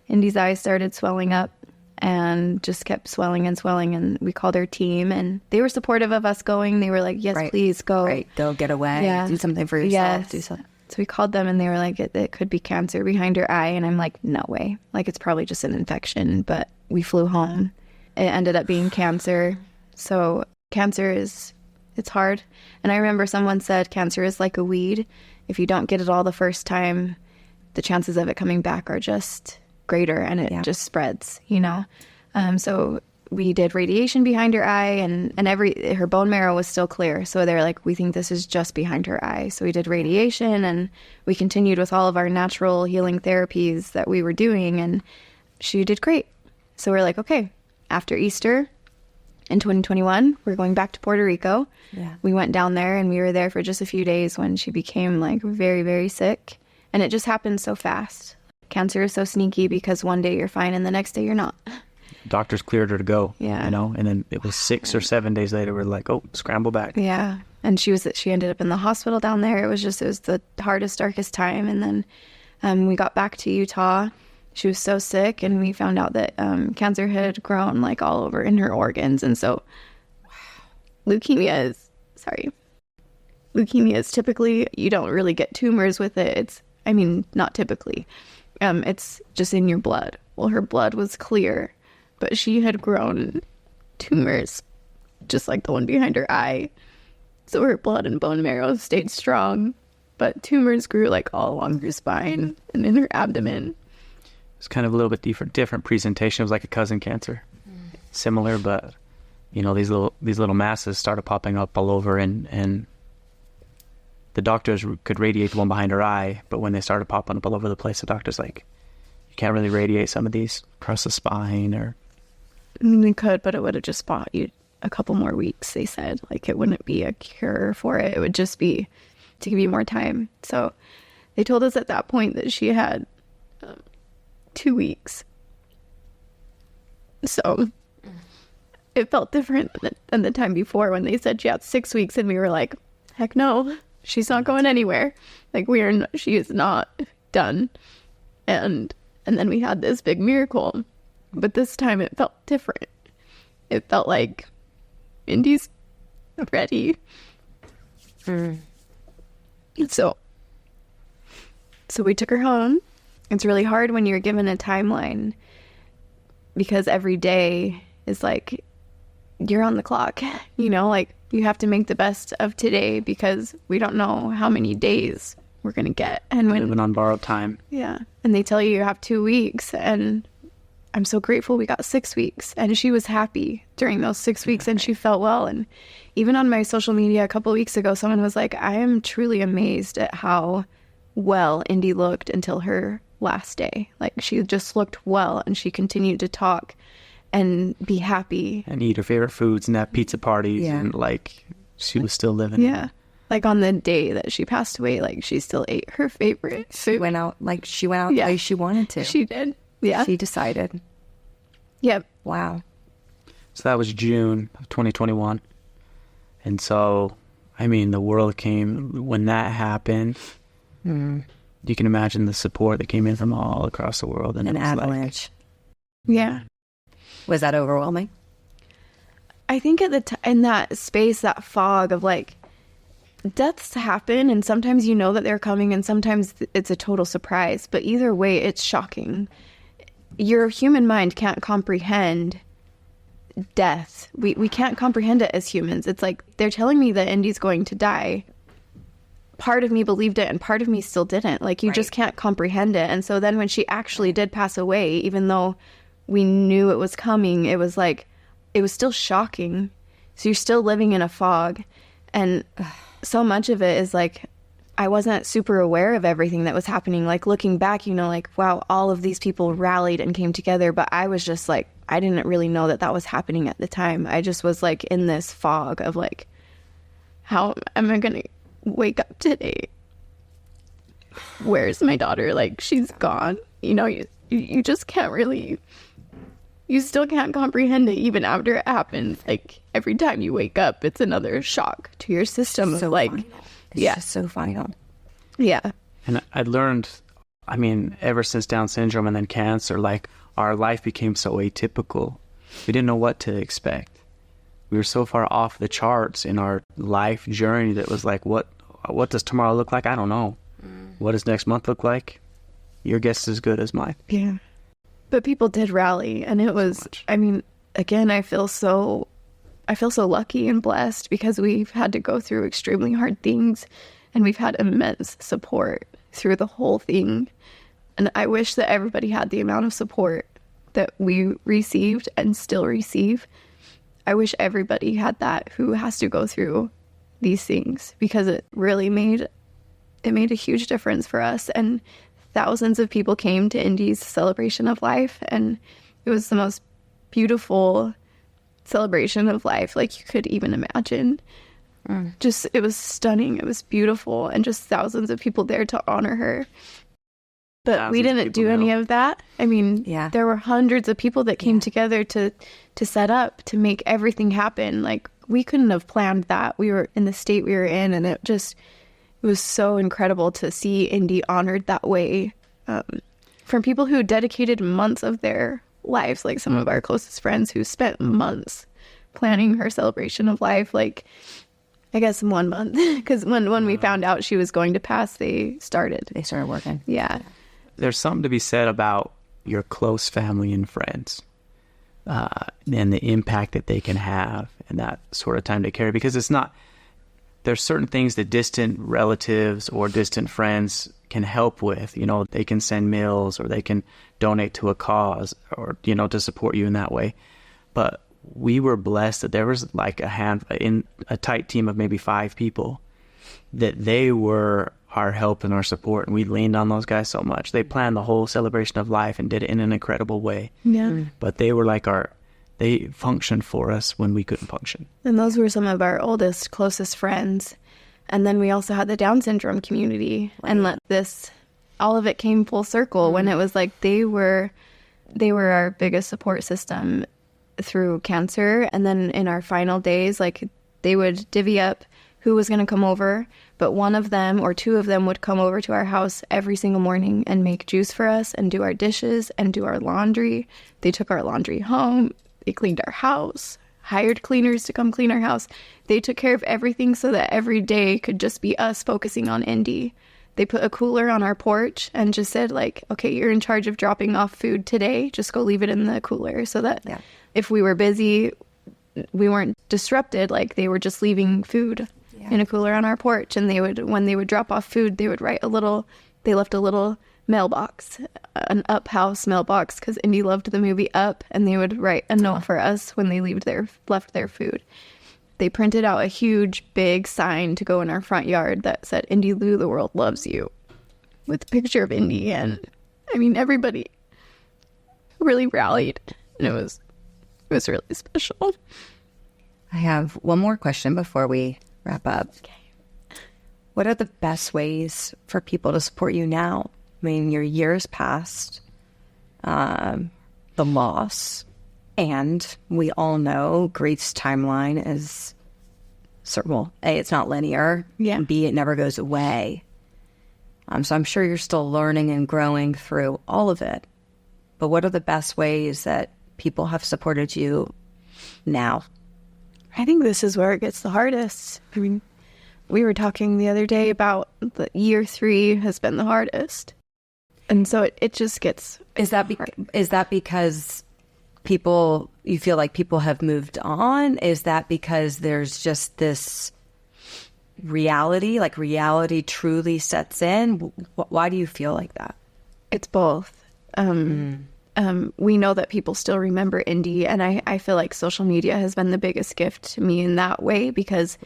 Indy's eyes started swelling up and just kept swelling and swelling. And we called our team, and they were supportive of us going. They were like, yes, please go. Right. Go get away. Do something for yourself. Yes. Do something. So we called them, and they were like, it could be cancer behind her eye. And I'm like, no way. Like, it's probably just an infection. But we flew home. It ended up being cancer. So cancer it's hard. And I remember someone said cancer is like a weed. If you don't get it all the first time, the chances of it coming back are just greater, and it just spreads, you know? So we did radiation behind her eye, and her bone marrow was still clear. So they're like, we think this is just behind her eye. So we did radiation, and we continued with all of our natural healing therapies that we were doing, and she did great. So we're like, okay, after Easter in 2021, we're going back to Puerto Rico. Yeah. We went down there, and we were there for just a few days when she became like very, very sick. And it just happened so fast. Cancer is so sneaky because one day you're fine and the next day you're not. Doctors cleared her to go. Yeah. You know, and then it was 6 or 7 days later, we're like, oh, scramble back. Yeah. And she ended up in the hospital down there. It was the hardest, darkest time. And then we got back to Utah. She was so sick, and we found out that cancer had grown like all over in her organs. And so leukemia is typically, you don't really get tumors with it. Not typically. It's just in your blood. Well, her blood was clear, but she had grown tumors just like the one behind her eye. So her blood and bone marrow stayed strong, but tumors grew like all along her spine and in her abdomen. It's kind of a little bit different presentation. It was like a cousin cancer. Similar, but you know, these little masses started popping up all over, and the doctors could radiate the one behind her eye, but when they started popping up all over the place, the doctor's like, you can't really radiate some of these across the spine, or... They could, but it would have just bought you a couple more weeks, they said. Like, it wouldn't be a cure for it. It would just be to give you more time. So they told us at that point that she had 2 weeks. So it felt different than the time before when they said she had 6 weeks, and we were like, heck no, she's not going anywhere. Like, she is not done. And then we had this big miracle But this time it felt different. It felt like Indy's ready. So we took her home. It's really hard when you're given a timeline because every day is like you're on the clock, you know, like you have to make the best of today because we don't know how many days we're going to get. And when Living on borrowed time. Yeah. And they tell you have 2 weeks. And I'm so grateful we got 6 weeks. And she was happy during those 6 weeks and she felt well. And even on my social media a couple of weeks ago, someone was like, I am truly amazed at how well Indy looked until her last day. Like she just looked well and she continued to talk and be happy. And eat her favorite foods and have pizza parties. Yeah. And like she was still living. Yeah. Like on the day that she passed away, like she still ate her favorite food. She went out like she wanted to. She did. Yeah. She decided. Yep. Wow. So that was June of 2021. And so, I mean, the world came, when that happened, you can imagine the support that came in from all across the world. And An it was avalanche. Yeah. Was that overwhelming? I think at the in that space, that fog of like, deaths happen and sometimes you know that they're coming and sometimes it's a total surprise. But either way, it's shocking. Your human mind can't comprehend death. We can't comprehend it as humans. It's like they're telling me that Indy's going to die. Part of me believed it and part of me still didn't. Like you just can't comprehend it. And so then when she actually did pass away, even though we knew it was coming, it was like, it was still shocking. So you're still living in a fog. And so much of it is like, I wasn't super aware of everything that was happening. Like looking back, you know, like, wow, all of these people rallied and came together. But I was just like, I didn't really know that that was happening at the time. I just was like in this fog of like, how am I going to wake up today? Where's my daughter? Like, she's gone. You know, you just can't really, you still can't comprehend it even after it happens. Like every time you wake up, it's another shock to your system. So like, final. It's just so final. Yeah. And I learned, I mean, ever since Down syndrome and then cancer, like our life became so atypical. We didn't know what to expect. We were so far off the charts in our life journey that was like, what does tomorrow look like? I don't know. What does next month look like? Your guess is as good as mine. Yeah. But people did rally, and it was, I mean, again, I feel so lucky and blessed because we've had to go through extremely hard things and we've had immense support through the whole thing. And I wish that everybody had the amount of support that we received and still receive. I wish everybody had that who has to go through these things because it really made a huge difference for us. And thousands of people came to Indy's celebration of life, and it was the most beautiful celebration of life like you could even imagine. Just, it was stunning. It was beautiful, and just thousands of people there to honor her. But we didn't do any of that. I mean, there were hundreds of people that came together to set up, to make everything happen. Like, we couldn't have planned that. We were in the state we were in, and it was so incredible to see Indy honored that way. From people who dedicated months of their lives, like some of our closest friends who spent months planning her celebration of life, like, I guess 1 month, because when we found out she was going to pass, they started working. Yeah. There's something to be said about your close family and friends and the impact that they can have and that sort of time to carry, because it's not, there's certain things that distant relatives or distant friends can help with. You know, they can send meals or they can donate to a cause or, you know, to support you in that way. But we were blessed that there was like a tight team of maybe 5 people that they were our help and our support, and we leaned on those guys so much. They planned the whole celebration of life and did it in an incredible way. Yeah. But they were like they functioned for us when we couldn't function. And those were some of our oldest, closest friends. And then we also had the Down syndrome community, and all of it came full circle when it was like they were our biggest support system through cancer. And then in our final days, like, they would divvy up who was going to come over, but one of them or two of them would come over to our house every single morning and make juice for us and do our dishes and do our laundry. They took our laundry home. They cleaned our house, hired cleaners to come clean our house. They took care of everything so that every day could just be us focusing on Indy. They put a cooler on our porch and just said, like, okay, you're in charge of dropping off food today. Just go leave it in the cooler, so that if we were busy, we weren't disrupted. Like, they were just leaving food in a cooler on our porch. And when they would drop off food, they would they left a little mailbox, an Up house mailbox, because Indy loved the movie Up, and they would write a note for us when they left their food. They printed out a huge, big sign to go in our front yard that said, Indy Llew, the world loves you, with a picture of Indy. And, I mean, everybody really rallied, and it was really special. I have one more question before we wrap up. Okay. What are the best ways for people to support you now? I mean, your years past, the loss, and we all know grief's timeline is well, A, it's not linear. Yeah. B, it never goes away. So I'm sure you're still learning and growing through all of it. But what are the best ways that people have supported you now? I think this is where it gets the hardest. I mean, we were talking the other day about the year 3 has been the hardest. And so it just gets Is that because you feel like people have moved on? Is that because there's just this reality, like reality truly sets in? Why do you feel like that? It's both. We know that people still remember Indy, and I feel like social media has been the biggest gift to me in that way, because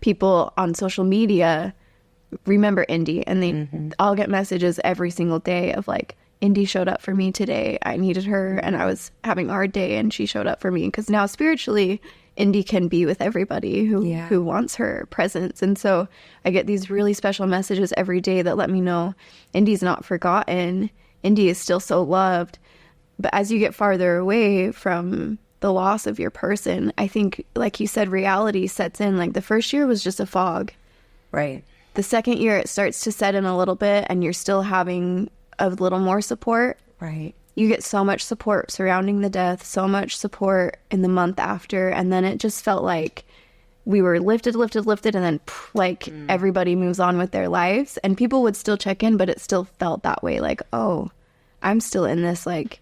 people on social media remember Indy, and I'll get messages every single day of like, Indy showed up for me today. I needed her, and I was having a hard day, and she showed up for me. Because now spiritually, Indy can be with everybody who wants her presence. And so I get these really special messages every day that let me know Indy's not forgotten. Indy is still so loved. But as you get farther away from the loss of your person, I think, like you said, reality sets in. Like, the first year was just a fog. Right. The second year, it starts to set in a little bit, and you're still having a little more support. Right. You get so much support surrounding the death, so much support in the month after, and then it just felt like we were lifted, and then everybody moves on with their lives, and people would still check in, but it still felt that way, like, oh, I'm still in this like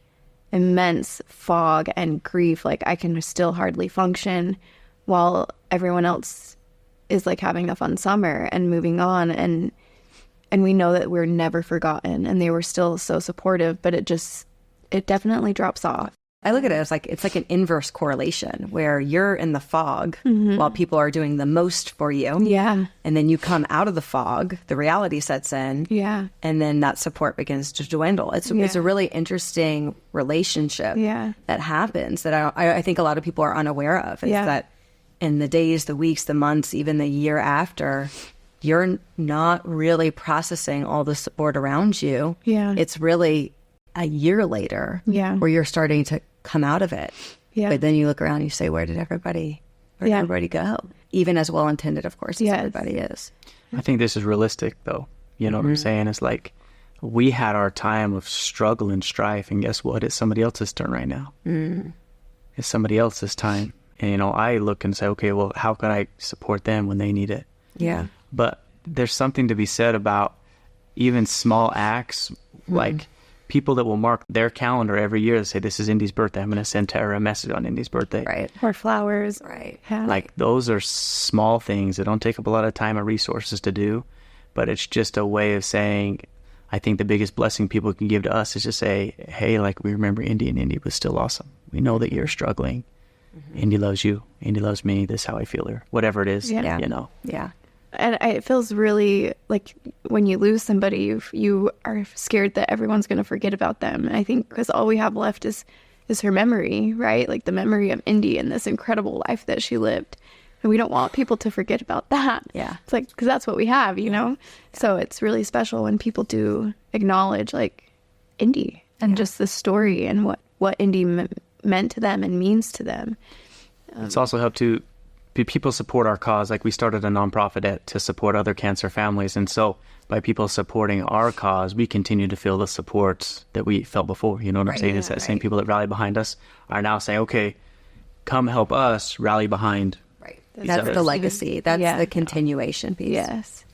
immense fog and grief, like I can still hardly function, while everyone else is like having a fun summer and moving on, and we know that we're never forgotten, and they were still so supportive, but it definitely drops off. I look at it as like, it's like an inverse correlation where you're in the fog while people are doing the most for you. Yeah. And then you come out of the fog, the reality sets in. Yeah. And then that support begins to dwindle. It's a really interesting relationship that happens that I think a lot of people are unaware of. Is that in the days, the weeks, the months, even the year after, you're not really processing all the support around you. Yeah. It's really a year later where you're starting to come out of it. Yeah. But then you look around and you say, where did everybody go? Even as well-intended, of course, as everybody is. I think this is realistic, though. You know what I'm saying? It's like we had our time of struggle and strife, and guess what? It's somebody else's turn right now. It's somebody else's time. And, I look and say, okay, well, how can I support them when they need it? Yeah. But there's something to be said about even small acts, like people that will mark their calendar every year to say, this is Indy's birthday. I'm going to send Terah a message on Indy's birthday. Right. Or flowers. Right. Yeah. Like, those are small things that don't take up a lot of time or resources to do, but it's just a way of saying, I think the biggest blessing people can give to us is just say, hey, like, we remember Indy, and Indy was still awesome. We know that you're struggling. Indy loves you. Indy loves me. This is how I feel her. Whatever it is, Yeah. And it feels really like when you lose somebody, you are scared that everyone's going to forget about them. I think because all we have left is her memory, right? Like the memory of Indy and this incredible life that she lived. And we don't want people to forget about that. Yeah. It's like, because that's what we have, So it's really special when people do acknowledge like Indy and just the story and what Indy meant to them and means to them. It's also helped to people support our cause. Like we started a nonprofit to support other cancer families. And so by people supporting our cause, we continue to feel the support that we felt before. You know what I'm saying? It's that same people that rally behind us are now saying, okay, come help us rally behind. Right. That's the legacy. That's the continuation piece. Yes.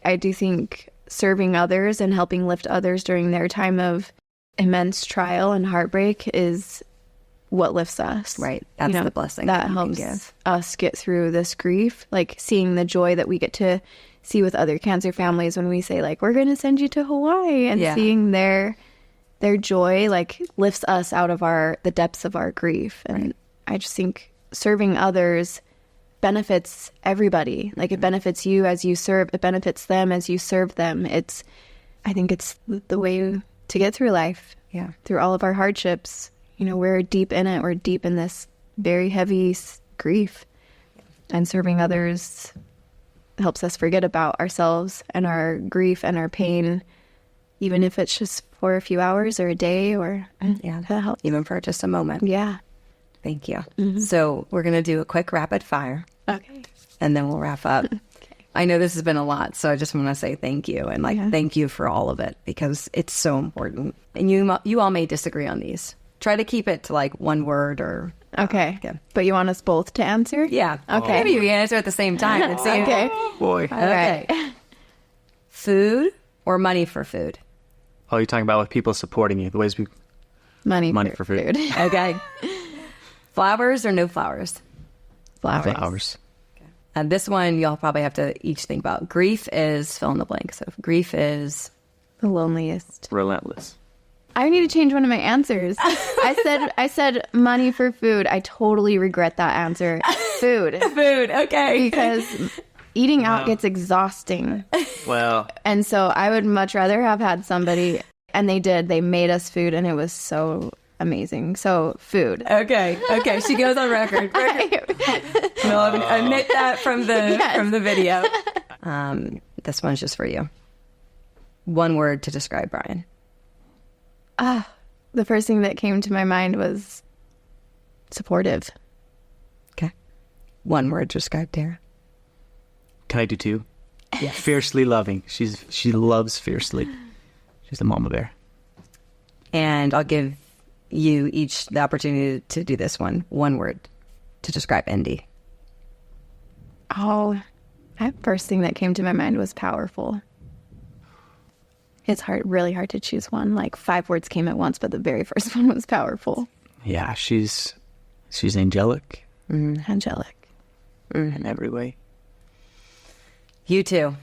I do think serving others and helping lift others during their time of immense trial and heartbreak is what lifts us. Right. That's the blessing that helps us get through this grief. Like seeing the joy that we get to see with other cancer families when we say like, we're going to send you to Hawaii, and seeing their joy like lifts us out of the depths of our grief. And I just think serving others benefits everybody. Like it benefits you as you serve, it benefits them as you serve them. I think it's the way to get through life. Yeah. Through all of our hardships. You know, we're deep in it. We're deep in this very heavy grief. And serving others helps us forget about ourselves and our grief and our pain, even if it's just for a few hours or a day or that helps. Even for just a moment. Yeah. Thank you. So we're going to do a quick rapid fire. Okay. And then we'll wrap up. I know this has been a lot, so I just want to say thank you. And thank you for all of it, because it's so important. And you all may disagree on these. Try to keep it to like one word or... Okay. But you want us both to answer? Yeah. Okay. Maybe you can answer at the same time. And say, Okay. Boy. All right. Food or money for food? Oh, you're talking about with people supporting you, the ways we... Money for food. Okay. Flowers or no flowers? Flowers. And this one, y'all probably have to each think about. Grief is fill in the blank. So grief is... The loneliest. Relentless. I need to change one of my answers. I said money for food. I totally regret that answer. Food. Food, okay. Because eating out gets exhausting. Well... And so I would much rather have had somebody, and they did. They made us food, and it was so amazing. So food. Okay. She goes on record. We'll admit that from the video. This one's just for you. One word to describe Brian. The first thing that came to my mind was supportive. Okay. One word to describe Terah. Can I do two? Yes. Fiercely loving. She loves fiercely. She's the mama bear. And I'll give you each the opportunity to do this one. One word to describe Indy. Oh, that first thing that came to my mind was powerful. It's really hard to choose one. Like 5 words came at once, but the very first one was powerful. Yeah, she's angelic. Angelic. In every way. You too.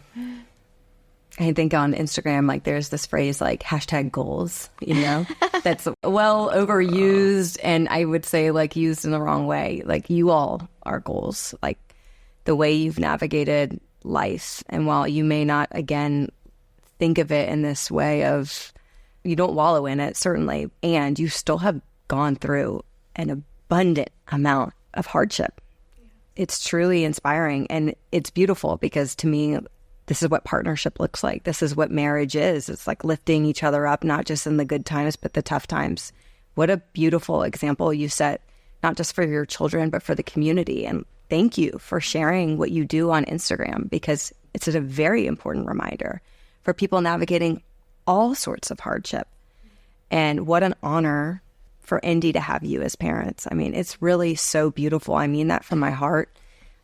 I think on Instagram, like there's this phrase like #goals, you know, that's well overused, and I would say like used in the wrong way. Like you all are goals, like the way you've navigated life. And while you may not, again, think of it in this way of, you don't wallow in it, certainly, and you still have gone through an abundant amount of hardship. It's truly inspiring, and it's beautiful, because to me, this is what partnership looks like. This is what marriage is. It's like lifting each other up, not just in the good times, but the tough times. What a beautiful example you set, not just for your children, but for the community. And thank you for sharing what you do on Instagram, because it's a very important reminder for people navigating all sorts of hardship. And what an honor for Indy to have you as parents. I mean, it's really so beautiful. I mean that from my heart.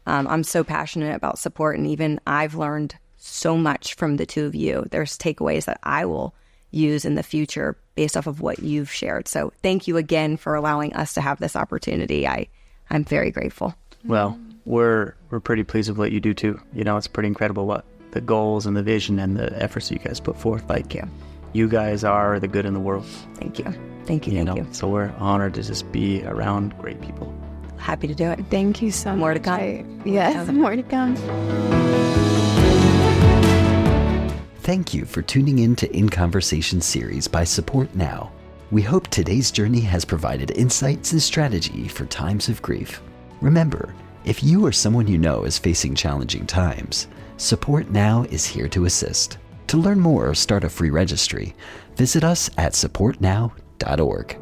I'm so passionate about support, and even I've learned so much from the two of you. There's takeaways that I will use in the future based off of what you've shared. So thank you again for allowing us to have this opportunity. I'm very grateful. Well, we're pretty pleased with what you do too. You know, it's pretty incredible what the goals and the vision and the efforts you guys put forth. Like, you guys are the good in the world. Thank you. Thank you. So we're honored to just be around great people. Happy to do it. Thank you so much. More to come. Yes, more to come. Thank you for tuning in to In Conversation series by Support Now. We hope today's journey has provided insights and strategy for times of grief. Remember, if you or someone you know is facing challenging times, Support Now is here to assist. To learn more or start a free registry, visit us at supportnow.org.